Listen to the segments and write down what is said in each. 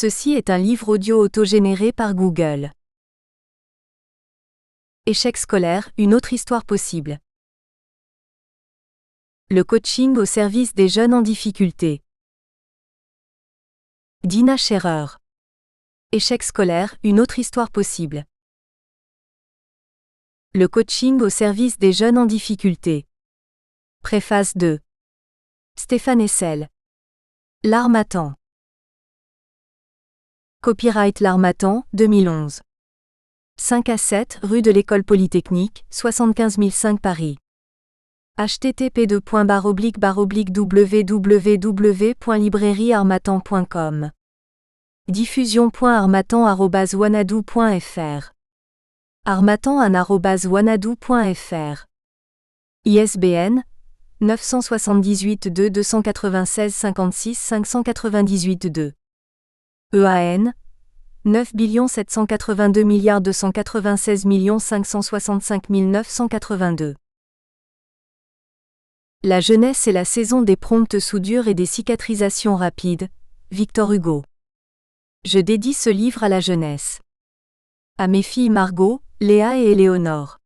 Ceci est un livre audio autogénéré par Google. Échec scolaire, une autre histoire possible. Le coaching au service des jeunes en difficulté. Dina Scherer. Échec scolaire, une autre histoire possible. Le coaching au service des jeunes en difficulté. Préface 2. Stéphane Hessel. L'Harmattan. Copyright L'Harmattan, 2011. 5 à 7 rue de l'École Polytechnique, 75 005 Paris. http://www.librairieharmattan.com. Diffusion.harmattan@wanadoo.fr. harmattan@wanadoo.fr. ISBN 978-2-296-56-598-2. EAN 9 782 296 565 982. La jeunesse est la saison des promptes soudures et des cicatrisations rapides. Victor Hugo. Je dédie ce livre à la jeunesse. À mes filles Margot, Léa et Éléonore.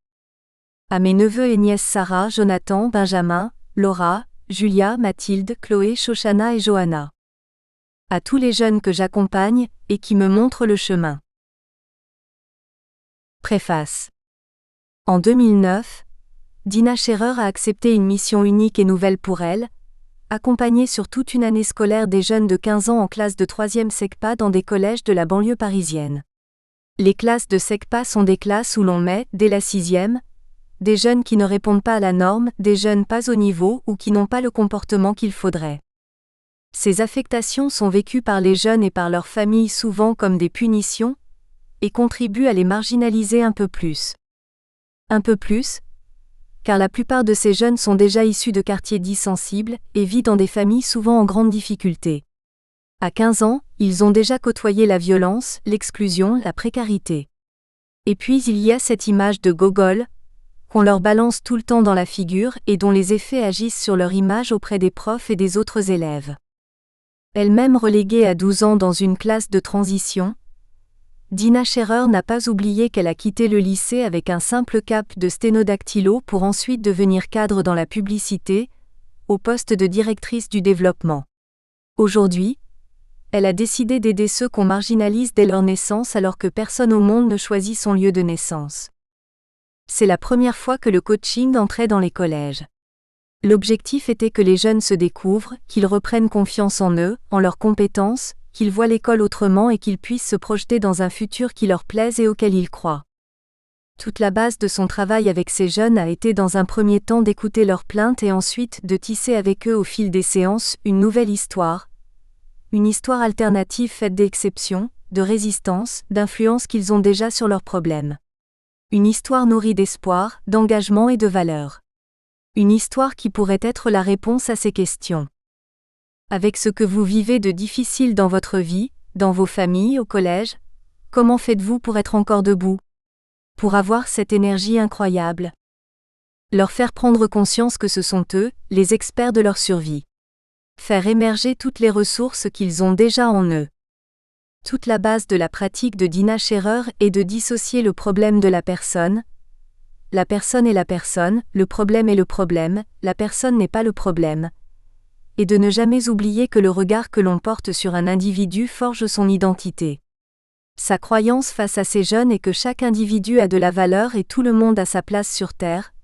À mes neveux et nièces Sarah, Jonathan, Benjamin, Laura, Julia, Mathilde, Chloé, Shoshana et Johanna. À tous les jeunes que j'accompagne, et qui me montrent le chemin. Préface. En 2009, Dina Scherer a accepté une mission unique et nouvelle pour elle, accompagner sur toute une année scolaire des jeunes de 15 ans en classe de 3e SECPA dans des collèges de la banlieue parisienne. Les classes de SECPA sont des classes où l'on met, dès la 6e, des jeunes qui ne répondent pas à la norme, des jeunes pas au niveau ou qui n'ont pas le comportement qu'il faudrait. Ces affectations sont vécues par les jeunes et par leurs familles souvent comme des punitions, et contribuent à les marginaliser un peu plus. Un peu plus, car la plupart de ces jeunes sont déjà issus de quartiers dits sensibles et vivent dans des familles souvent en grande difficulté. À 15 ans, ils ont déjà côtoyé la violence, l'exclusion, la précarité. Et puis il y a cette image de gogol, qu'on leur balance tout le temps dans la figure et dont les effets agissent sur leur image auprès des profs et des autres élèves. Elle-même reléguée à 12 ans dans une classe de transition, Dina Scherer n'a pas oublié qu'elle a quitté le lycée avec un simple cap de sténodactylo pour ensuite devenir cadre dans la publicité, au poste de directrice du développement. Aujourd'hui, elle a décidé d'aider ceux qu'on marginalise dès leur naissance alors que personne au monde ne choisit son lieu de naissance. C'est la première fois que le coaching entrait dans les collèges. L'objectif était que les jeunes se découvrent, qu'ils reprennent confiance en eux, en leurs compétences, qu'ils voient l'école autrement et qu'ils puissent se projeter dans un futur qui leur plaise et auquel ils croient. Toute la base de son travail avec ces jeunes a été dans un premier temps d'écouter leurs plaintes et ensuite de tisser avec eux au fil des séances une nouvelle histoire. Une histoire alternative faite d'exceptions, de résistance, d'influence qu'ils ont déjà sur leurs problèmes. Une histoire nourrie d'espoir, d'engagement et de valeurs. Une histoire qui pourrait être la réponse à ces questions. Avec ce que vous vivez de difficile dans votre vie, dans vos familles, au collège, comment faites-vous pour être encore debout? Pour avoir cette énergie incroyable? Leur faire prendre conscience que ce sont eux, les experts de leur survie. Faire émerger toutes les ressources qu'ils ont déjà en eux. Toute la base de la pratique de Dina Scherer est de dissocier le problème de la personne. La personne est la personne, le problème est le problème, la personne n'est pas le problème. Et de ne jamais oublier que le regard que l'on porte sur un individu forge son identité. Sa croyance face à ces jeunes est que chaque individu a de la valeur et tout le monde a sa place sur Terre.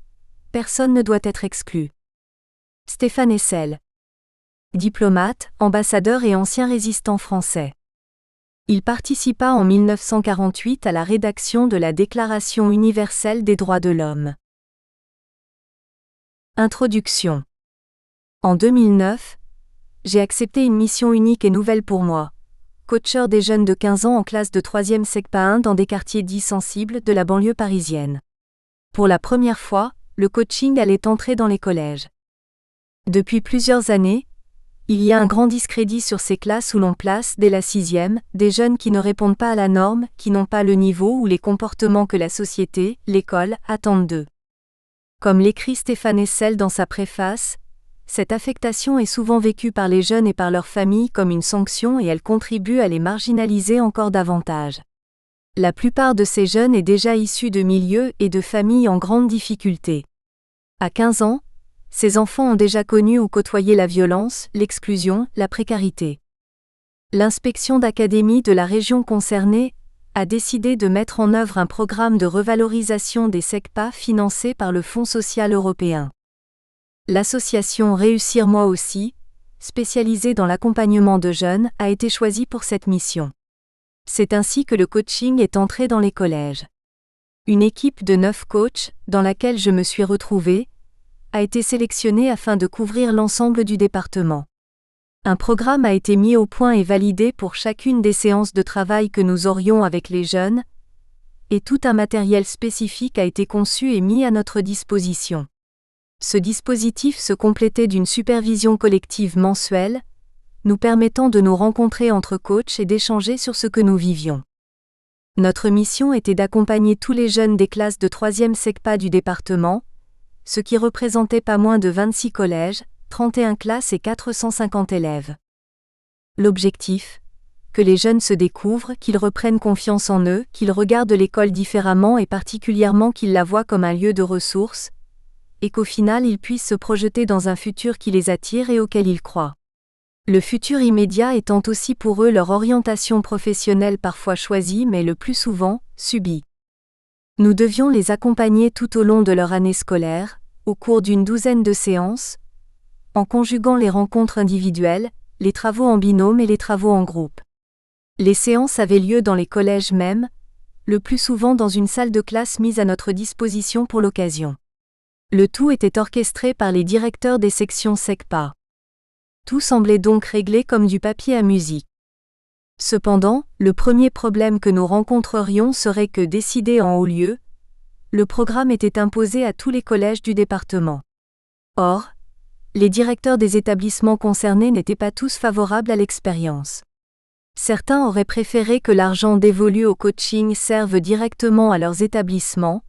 Personne ne doit être exclu. Stéphane Hessel. Diplomate, ambassadeur et ancien résistant français. Il participa en 1948 à la rédaction de la Déclaration universelle des droits de l'homme. Introduction. En 2009, j'ai accepté une mission unique et nouvelle pour moi, coacheur des jeunes de 15 ans en classe de 3e SECPA 1 dans des quartiers dits sensibles de la banlieue parisienne. Pour la première fois, le coaching allait entrer dans les collèges. Depuis plusieurs années, il y a un grand discrédit sur ces classes où l'on place, dès la 6e, des jeunes qui ne répondent pas à la norme, qui n'ont pas le niveau ou les comportements que la société, l'école, attendent d'eux. Comme l'écrit Stéphane Hessel dans sa préface, Cette affectation est souvent vécue par les jeunes et par leurs familles comme une sanction et elle contribue à les marginaliser encore davantage. La plupart de ces jeunes est déjà issus de milieux et de familles en grande difficulté. À 15 ans, ces enfants ont déjà connu ou côtoyé la violence, l'exclusion, la précarité. L'inspection d'académie de la région concernée a décidé de mettre en œuvre un programme de revalorisation des SECPA financé par le Fonds social européen. L'association Réussir Moi aussi, spécialisée dans l'accompagnement de jeunes, a été choisie pour cette mission. C'est ainsi que le coaching est entré dans les collèges. Une équipe de 9 coachs, dans laquelle je me suis retrouvée, a été sélectionnée afin de couvrir l'ensemble du département. Un programme a été mis au point et validé pour chacune des séances de travail que nous aurions avec les jeunes, et tout un matériel spécifique a été conçu et mis à notre disposition. Ce dispositif se complétait d'une supervision collective mensuelle, nous permettant de nous rencontrer entre coachs et d'échanger sur ce que nous vivions. Notre mission était d'accompagner tous les jeunes des classes de 3e SECPA du département, ce qui représentait pas moins de 26 collèges, 31 classes et 450 élèves. L'objectif ? Que les jeunes se découvrent, qu'ils reprennent confiance en eux, qu'ils regardent l'école différemment et particulièrement qu'ils la voient comme un lieu de ressources, et qu'au final ils puissent se projeter dans un futur qui les attire et auquel ils croient. Le futur immédiat étant aussi pour eux leur orientation professionnelle parfois choisie mais le plus souvent, subie. Nous devions les accompagner tout au long de leur année scolaire, au cours d'une douzaine de séances, en conjuguant les rencontres individuelles, les travaux en binôme et les travaux en groupe. Les séances avaient lieu dans les collèges même, le plus souvent dans une salle de classe mise à notre disposition pour l'occasion. Le tout était orchestré par les directeurs des sections SECPA. Tout semblait donc réglé comme du papier à musique. Cependant, le premier problème que nous rencontrerions serait que, décidé en haut lieu, le programme était imposé à tous les collèges du département. Or, les directeurs des établissements concernés n'étaient pas tous favorables à l'expérience. Certains auraient préféré que l'argent dévolu au coaching serve directement à leurs établissements,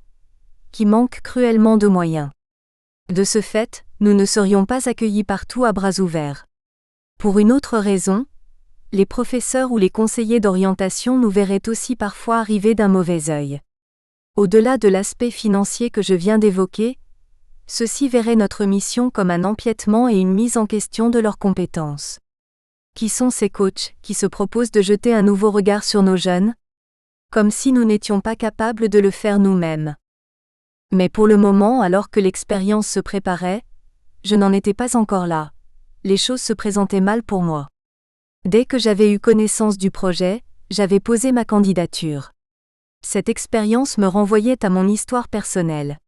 qui manquent cruellement de moyens. De ce fait, nous ne serions pas accueillis partout à bras ouverts. Pour une autre raison, les professeurs ou les conseillers d'orientation nous verraient aussi parfois arriver d'un mauvais œil. Au-delà de l'aspect financier que je viens d'évoquer, ceux-ci verraient notre mission comme un empiètement et une mise en question de leurs compétences. Qui sont ces coachs qui se proposent de jeter un nouveau regard sur nos jeunes ? Comme si nous n'étions pas capables de le faire nous-mêmes. Mais pour le moment, alors que l'expérience se préparait, je n'en étais pas encore là. Les choses se présentaient mal pour moi. Dès que j'avais eu connaissance du projet, j'avais posé ma candidature. Cette expérience me renvoyait à mon histoire personnelle.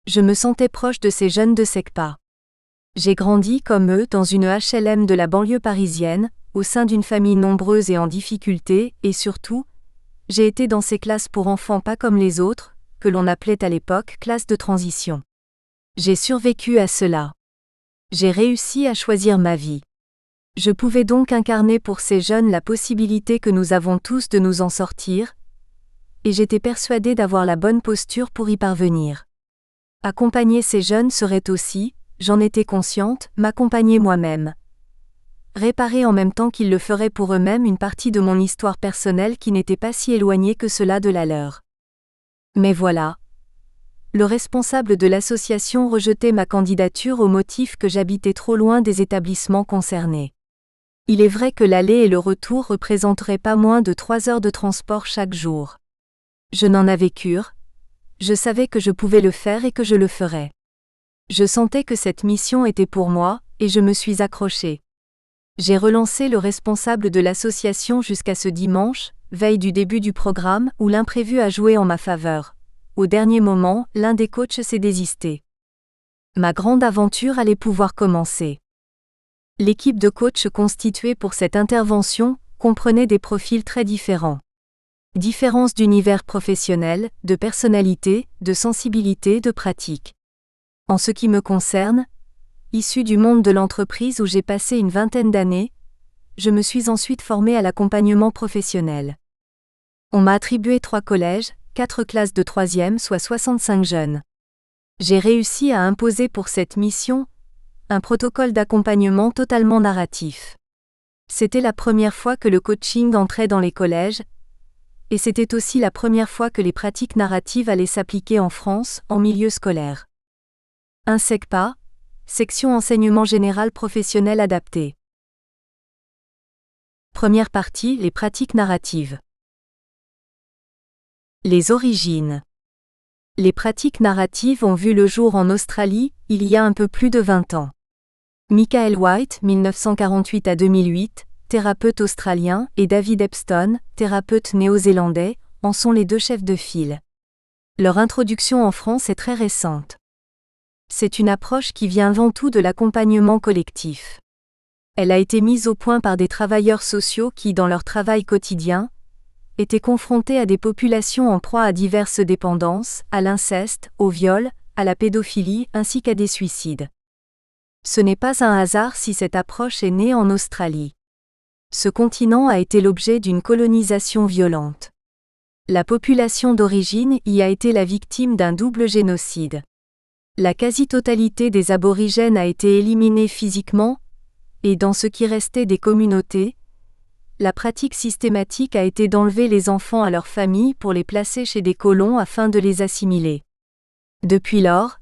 Je me sentais proche de ces jeunes de SECPA. J'ai grandi comme eux dans une HLM de la banlieue parisienne, au sein d'une famille nombreuse et en difficulté, et surtout, j'ai été dans ces classes pour enfants pas comme les autres, que l'on appelait à l'époque classe de transition. J'ai survécu à cela. J'ai réussi à choisir ma vie. Je pouvais donc incarner pour ces jeunes la possibilité que nous avons tous de nous en sortir, et j'étais persuadée d'avoir la bonne posture pour y parvenir. Accompagner ces jeunes serait aussi, j'en étais consciente, m'accompagner moi-même. Réparer en même temps qu'ils le feraient pour eux-mêmes une partie de mon histoire personnelle qui n'était pas si éloignée que cela de la leur. Mais voilà. Le responsable de l'association rejetait ma candidature au motif que j'habitais trop loin des établissements concernés. Il est vrai que l'aller et le retour représenteraient pas moins de 3 heures de transport chaque jour. Je n'en avais cure. Je savais que je pouvais le faire et que je le ferais. Je sentais que cette mission était pour moi, et je me suis accrochée. J'ai relancé le responsable de l'association jusqu'à ce dimanche, veille du début du programme, où l'imprévu a joué en ma faveur. Au dernier moment, l'un des coachs s'est désisté. Ma grande aventure allait pouvoir commencer. L'équipe de coachs constituée pour cette intervention comprenait des profils très différents. Différences d'univers professionnel, de personnalité, de sensibilité, de pratique. En ce qui me concerne, issu du monde de l'entreprise où j'ai passé une vingtaine d'années, je me suis ensuite formée à l'accompagnement professionnel. On m'a attribué 3 collèges, 4 classes de 3e, soit 65 jeunes. J'ai réussi à imposer pour cette mission un protocole d'accompagnement totalement narratif. C'était la première fois que le coaching entrait dans les collèges, et c'était aussi la première fois que les pratiques narratives allaient s'appliquer en France, en milieu scolaire. Un SECPA, section enseignement général professionnel adapté. Première partie, les pratiques narratives. Les origines. Les pratiques narratives ont vu le jour en Australie, il y a un peu plus de 20 ans. Michael White, 1948 à 2008, thérapeute australien, et David Epstone, thérapeute néo-zélandais, en sont les deux chefs de file. Leur introduction en France est très récente. C'est une approche qui vient avant tout de l'accompagnement collectif. Elle a été mise au point par des travailleurs sociaux qui, dans leur travail quotidien, étaient confrontés à des populations en proie à diverses dépendances, à l'inceste, au viol, à la pédophilie ainsi qu'à des suicides. Ce n'est pas un hasard si cette approche est née en Australie. Ce continent a été l'objet d'une colonisation violente. La population d'origine y a été la victime d'un double génocide. La quasi-totalité des aborigènes a été éliminée physiquement, et dans ce qui restait des communautés, la pratique systématique a été d'enlever les enfants à leurs familles pour les placer chez des colons afin de les assimiler. Depuis lors,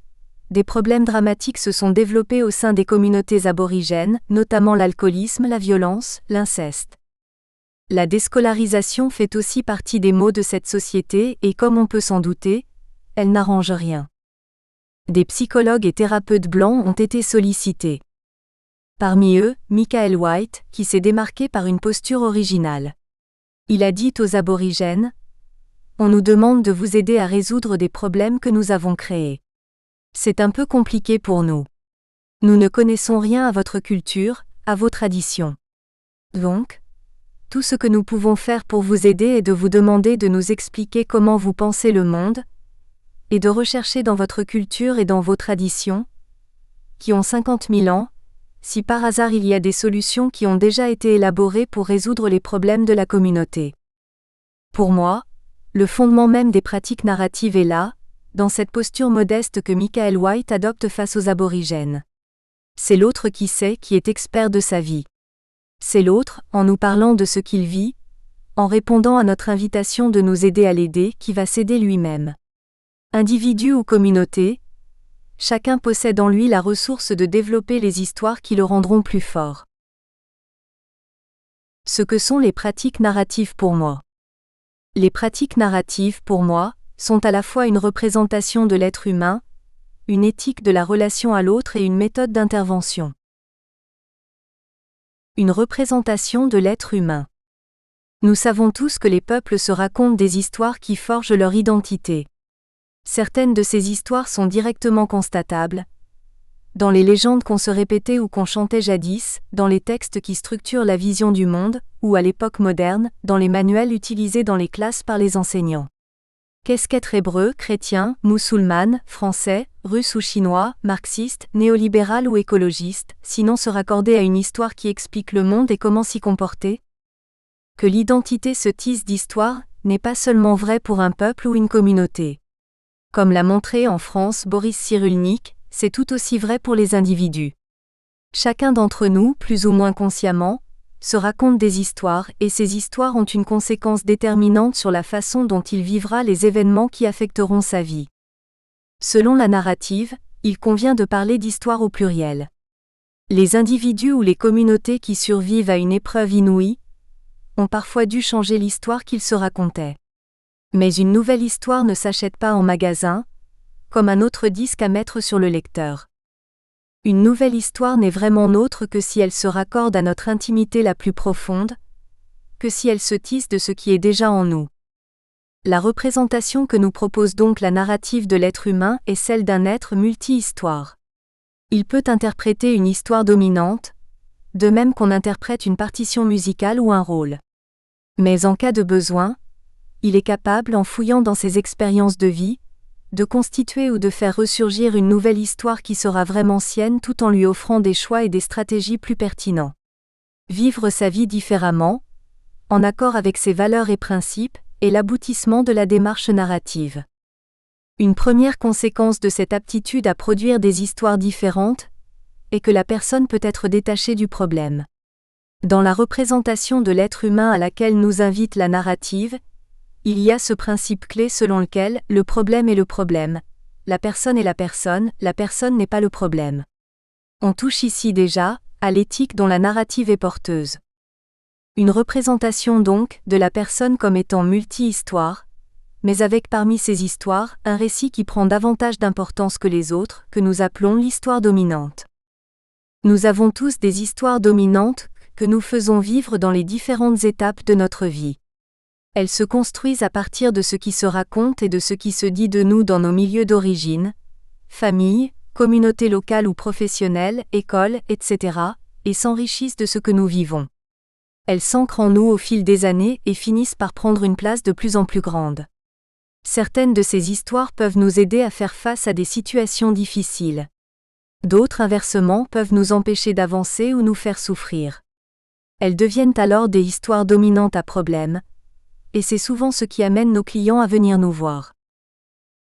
des problèmes dramatiques se sont développés au sein des communautés aborigènes, notamment l'alcoolisme, la violence, l'inceste. La déscolarisation fait aussi partie des maux de cette société et comme on peut s'en douter, elle n'arrange rien. Des psychologues et thérapeutes blancs ont été sollicités. Parmi eux, Michael White, qui s'est démarqué par une posture originale. Il a dit aux aborigènes : « On nous demande de vous aider à résoudre des problèmes que nous avons créés. C'est un peu compliqué pour nous. Nous ne connaissons rien à votre culture, à vos traditions. Donc, tout ce que nous pouvons faire pour vous aider est de vous demander de nous expliquer comment vous pensez le monde, et de rechercher dans votre culture et dans vos traditions, qui ont 50 000 ans, si par hasard il y a des solutions qui ont déjà été élaborées pour résoudre les problèmes de la communauté. Pour moi, le fondement même des pratiques narratives est là, dans cette posture modeste que Michael White adopte face aux aborigènes. C'est l'autre qui sait, qui est expert de sa vie. C'est l'autre, en nous parlant de ce qu'il vit, en répondant à notre invitation de nous aider à l'aider, qui va s'aider lui-même. Individu ou communauté, chacun possède en lui la ressource de développer les histoires qui le rendront plus fort. Ce que sont les pratiques narratives pour moi. Les pratiques narratives, pour moi, sont à la fois une représentation de l'être humain, une éthique de la relation à l'autre et une méthode d'intervention. Une représentation de l'être humain. Nous savons tous que les peuples se racontent des histoires qui forgent leur identité. Certaines de ces histoires sont directement constatables, dans les légendes qu'on se répétait ou qu'on chantait jadis, dans les textes qui structurent la vision du monde, ou à l'époque moderne, dans les manuels utilisés dans les classes par les enseignants. Qu'est-ce qu'être hébreu, chrétien, musulmane, français, russe ou chinois, marxiste, néolibéral ou écologiste, sinon se raccorder à une histoire qui explique le monde et comment s'y comporter ? Que l'identité se tisse d'histoire n'est pas seulement vrai pour un peuple ou une communauté. Comme l'a montré en France Boris Cyrulnik, c'est tout aussi vrai pour les individus. Chacun d'entre nous, plus ou moins consciemment, se raconte des histoires et ces histoires ont une conséquence déterminante sur la façon dont il vivra les événements qui affecteront sa vie. Selon la narrative, il convient de parler d'histoire au pluriel. Les individus ou les communautés qui survivent à une épreuve inouïe ont parfois dû changer l'histoire qu'ils se racontaient. Mais une nouvelle histoire ne s'achète pas en magasin, comme un autre disque à mettre sur le lecteur. Une nouvelle histoire n'est vraiment nôtre que si elle se raccorde à notre intimité la plus profonde, que si elle se tisse de ce qui est déjà en nous. La représentation que nous propose donc la narrative de l'être humain est celle d'un être multi-histoire. Il peut interpréter une histoire dominante, de même qu'on interprète une partition musicale ou un rôle. Mais en cas de besoin, il est capable, en fouillant dans ses expériences de vie, de constituer ou de faire ressurgir une nouvelle histoire qui sera vraiment sienne tout en lui offrant des choix et des stratégies plus pertinents. Vivre sa vie différemment, en accord avec ses valeurs et principes, est l'aboutissement de la démarche narrative. Une première conséquence de cette aptitude à produire des histoires différentes est que la personne peut être détachée du problème. Dans la représentation de l'être humain à laquelle nous invite la narrative, il y a ce principe clé selon lequel le problème est le problème, la personne est la personne n'est pas le problème. On touche ici déjà à l'éthique dont la narrative est porteuse. Une représentation donc de la personne comme étant multi-histoire, mais avec parmi ces histoires un récit qui prend davantage d'importance que les autres, que nous appelons l'histoire dominante. Nous avons tous des histoires dominantes que nous faisons vivre dans les différentes étapes de notre vie. Elles se construisent à partir de ce qui se raconte et de ce qui se dit de nous dans nos milieux d'origine, famille, communauté locale ou professionnelle, école, etc., et s'enrichissent de ce que nous vivons. Elles s'ancrent en nous au fil des années et finissent par prendre une place de plus en plus grande. Certaines de ces histoires peuvent nous aider à faire face à des situations difficiles. D'autres, inversement, peuvent nous empêcher d'avancer ou nous faire souffrir. Elles deviennent alors des histoires dominantes à problème, et c'est souvent ce qui amène nos clients à venir nous voir.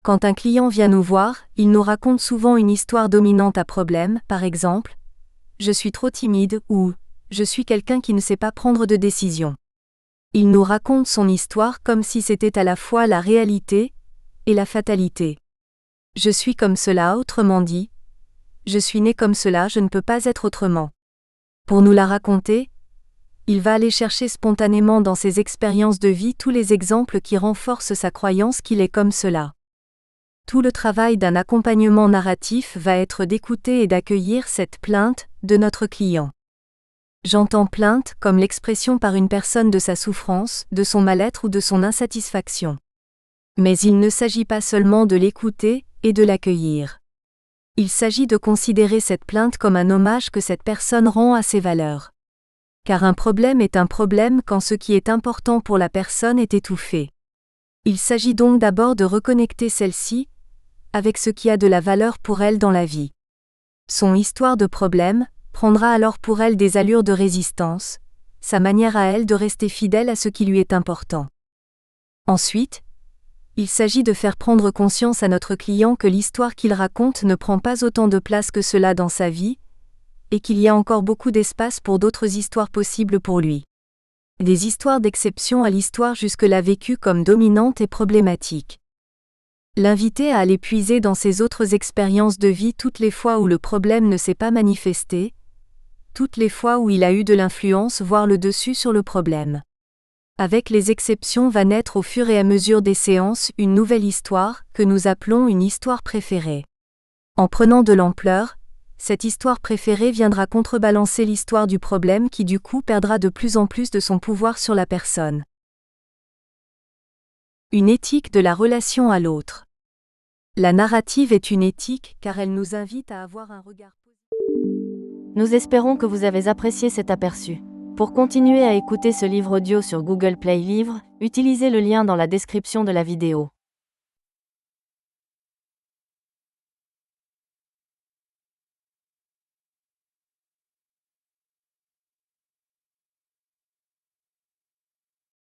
Quand un client vient nous voir, il nous raconte souvent une histoire dominante à problème, par exemple « Je suis trop timide » ou « Je suis quelqu'un qui ne sait pas prendre de décision ». Il nous raconte son histoire comme si c'était à la fois la réalité et la fatalité. Je suis comme cela, autrement dit, je suis né comme cela, je ne peux pas être autrement. Pour nous la raconter, il va aller chercher spontanément dans ses expériences de vie tous les exemples qui renforcent sa croyance qu'il est comme cela. Tout le travail d'un accompagnement narratif va être d'écouter et d'accueillir cette plainte de notre client. J'entends plainte comme l'expression par une personne de sa souffrance, de son mal-être ou de son insatisfaction. Mais il ne s'agit pas seulement de l'écouter et de l'accueillir. Il s'agit de considérer cette plainte comme un hommage que cette personne rend à ses valeurs. Car un problème est un problème quand ce qui est important pour la personne est étouffé. Il s'agit donc d'abord de reconnecter celle-ci avec ce qui a de la valeur pour elle dans la vie. Son histoire de problème prendra alors pour elle des allures de résistance, sa manière à elle de rester fidèle à ce qui lui est important. Ensuite, il s'agit de faire prendre conscience à notre client que l'histoire qu'il raconte ne prend pas autant de place que cela dans sa vie, et qu'il y a encore beaucoup d'espace pour d'autres histoires possibles pour lui. Des histoires d'exception à l'histoire jusque-là vécue comme dominante et problématique. L'inviter à aller puiser dans ses autres expériences de vie toutes les fois où le problème ne s'est pas manifesté, toutes les fois où il a eu de l'influence, voire le dessus sur le problème. Avec les exceptions va naître au fur et à mesure des séances une nouvelle histoire, que nous appelons une histoire préférée. En prenant de l'ampleur, cette histoire préférée viendra contrebalancer l'histoire du problème qui du coup perdra de plus en plus de son pouvoir sur la personne. Une éthique de la relation à l'autre. La narrative est une éthique car elle nous invite à avoir un regard positif. Nous espérons que vous avez apprécié cet aperçu. Pour continuer à écouter ce livre audio sur Google Play Livres, utilisez le lien dans la description de la vidéo.